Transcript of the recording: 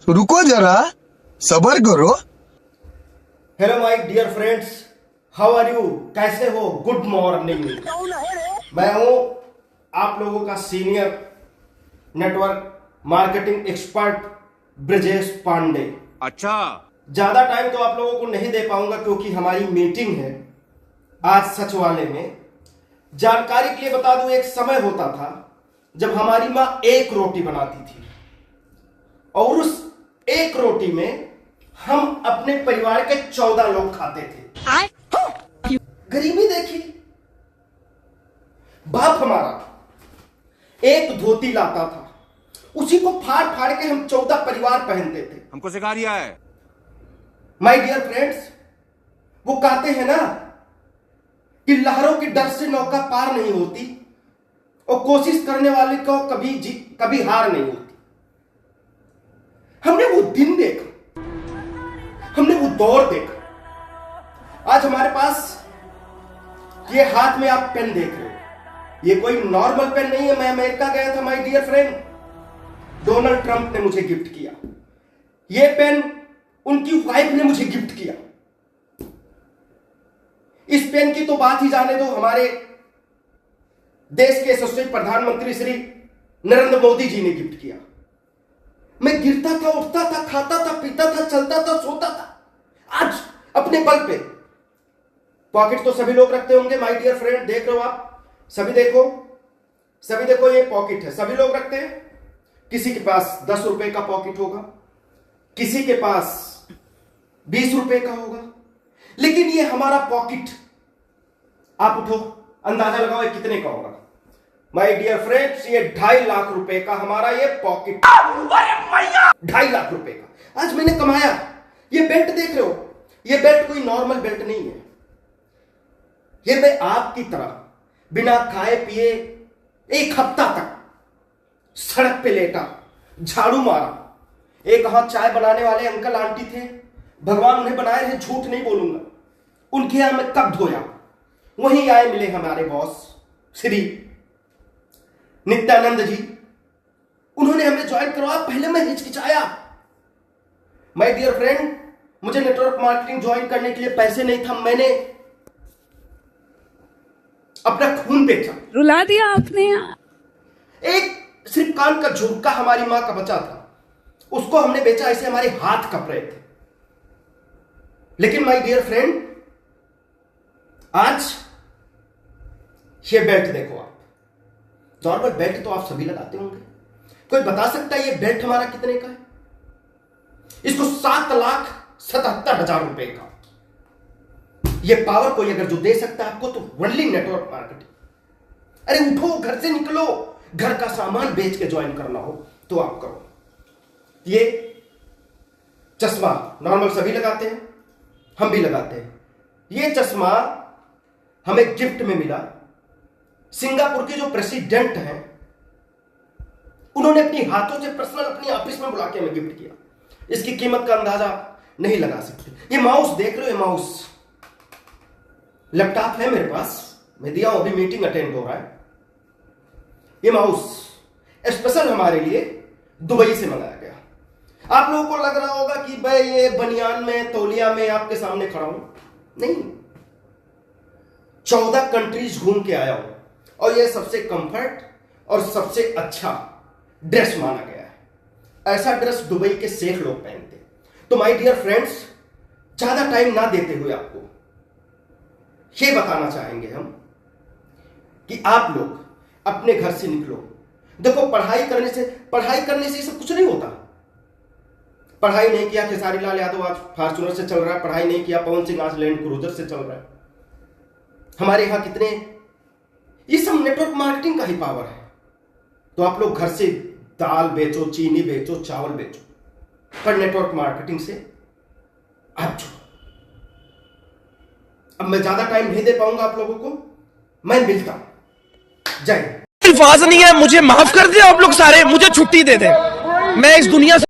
रुको जरा, सबर करो। Hello my dear friends, how are you? कैसे हो? Good morning. मैं हूं आप लोगों का senior network marketing expert Brajesh Pandey. अच्छा, ज्यादा टाइम तो आप लोगों को नहीं दे पाऊंगा क्योंकि हमारी मीटिंग है आज सचिवालय में। जानकारी के लिए बता दूं, एक समय होता था जब हमारी मां एक रोटी बनाती थी और उस एक रोटी में हम अपने परिवार के 14 लोग खाते थे। गरीबी देखी। बाप हमारा एक धोती लाता था, उसी को फाड़ फाड़ के हम 14 परिवार पहनते थे। हमको सिखा रिया है। माय डियर फ्रेंड्स, वो कहते हैं ना कि लहरों की डर से नौका पार नहीं होती और कोशिश करने वाले को कभी हार नहीं होती। हमने वो दिन देखा, हमने वो दौर देखा। आज हमारे पास ये हाथ में आप पेन देख रहे हो, ये कोई नॉर्मल पेन नहीं है। मैं अमेरिका गया था my dear friend, Donald Trump ने मुझे गिफ्ट किया। ये पेन उनकी वाइफ ने मुझे गिफ्ट किया। इस पेन की तो बात ही जाने दो, हमारे देश के यशस्वी प्रधानमंत्री श्री नरेंद्र मोदी जी ने गिफ्ट किया। मैं गिरता था, उठता था, खाता था, पीता था, चलता था, सोता था। आज अपने बल पे पॉकेट तो सभी लोग रखते होंगे माय डियर फ्रेंड, देख रहे हो आप, सभी देखो ये पॉकेट है, सभी लोग रखते हैं। किसी के पास 10 रुपए का पॉकेट होगा, किसी के पास 20 रुपए का होगा, लेकिन ये हमारा पॉकेट, आप उठो, अंदाजा लगाओ ये कितने का होगा। माय डियर फ्रेंड्स, ये 2.5 लाख रुपए का हमारा ये पॉकेट, 2.5 लाख रुपए का आज मैंने कमाया। ये बेल्ट देख रहे हो, ये बेल्ट कोई नॉर्मल बेल्ट नहीं है। ये मैं आपकी तरह बिना खाए पिए 1 हफ्ता तक सड़क पे लेटा, झाड़ू मारा। एक हाथ चाय बनाने वाले अंकल आंटी थे, भगवान उन्हें बनाए रहे, झूठ नहीं बोलूंगा। उनके यहां मैं कब धोया, वहीं आए मिले हमारे बॉस श्री नित्यानंद जी। उन्होंने हमें ज्वाइन करवाया, पहले मैं हिचकिचाया। माय डियर फ्रेंड, मुझे नेटवर्क मार्केटिंग ज्वाइन करने के लिए पैसे नहीं था, मैंने अपना खून बेचा। रुला दिया आपने। एक सिर्फ कान का झुमका हमारी मां का बचा था, उसको हमने बेचा, ऐसे हमारे हाथ कप रहे थे। लेकिन माय डियर फ्रेंड, आज ये बेल्ट देखो आप, नॉर्मल बेल्ट तो आप सभी लगाते होंगे। कोई बता सकता है ये बेल्ट हमारा कितने का है? इसको 7,77,000 रुपए का। ये पावर कोई अगर जो दे सकता है आपको, तो ओनली नेटवर्क मार्केटिंग। अरे उठो, घर से निकलो, घर का सामान बेच के ज्वाइन करना हो तो आप करो। ये चश्मा नॉर्मल सभी लगाते हैं, हम भी लगाते हैं। ये चश्मा हमें गिफ्ट में मिला। सिंगापुर के जो प्रेसिडेंट हैं, उन्होंने अपनी हाथों से पर्सनल अपनी ऑफिस में बुला के हमें गिफ्ट किया। इसकी कीमत का अंदाजा नहीं लगा सकते। ये माउस देख रहे हो, ये माउस, लैपटॉप है मेरे पास, मैं दिया हूं, अभी मीटिंग अटेंड हो रहा है। ये माउस स्पेशल हमारे लिए दुबई से मंगाया गया। आप लोगों को लग रहा होगा कि भाई ये बनियान में, तौलिया में आपके सामने खड़ा हूं, नहीं, 14 कंट्रीज घूम के आया हूं और ये सबसे कंफर्ट और सबसे अच्छा ड्रेस माना गया है। ऐसा ड्रेस दुबई के शेख लोग पहनते। तो माय डियर फ्रेंड्स, ज्यादा टाइम ना देते हुए आपको ये बताना चाहेंगे हम कि आप लोग अपने घर से निकलो। देखो, पढ़ाई करने से ये सब कुछ नहीं होता। पढ़ाई नहीं किया खेसारी लाल यादव आज फॉर्च्यूनर से चल रहा है, पढ़ाई नहीं किया पवन सिंह आज लैंड क्रूजर से चल रहा है। हमारे यहां कितने, ये सब नेटवर्क मार्केटिंग का ही पावर है। तो आप लोग घर से दाल बेचो, चीनी बेचो, चावल बेचो, पर नेटवर्क मार्केटिंग से आप जुड़ो। अब मैं ज्यादा टाइम नहीं दे पाऊंगा आप लोगों को, मैं मिलता हूं। जय हिंद। अल्फाज नहीं है, मुझे माफ कर दे आप लोग सारे, मुझे छुट्टी दे दे, मैं इस दुनिया से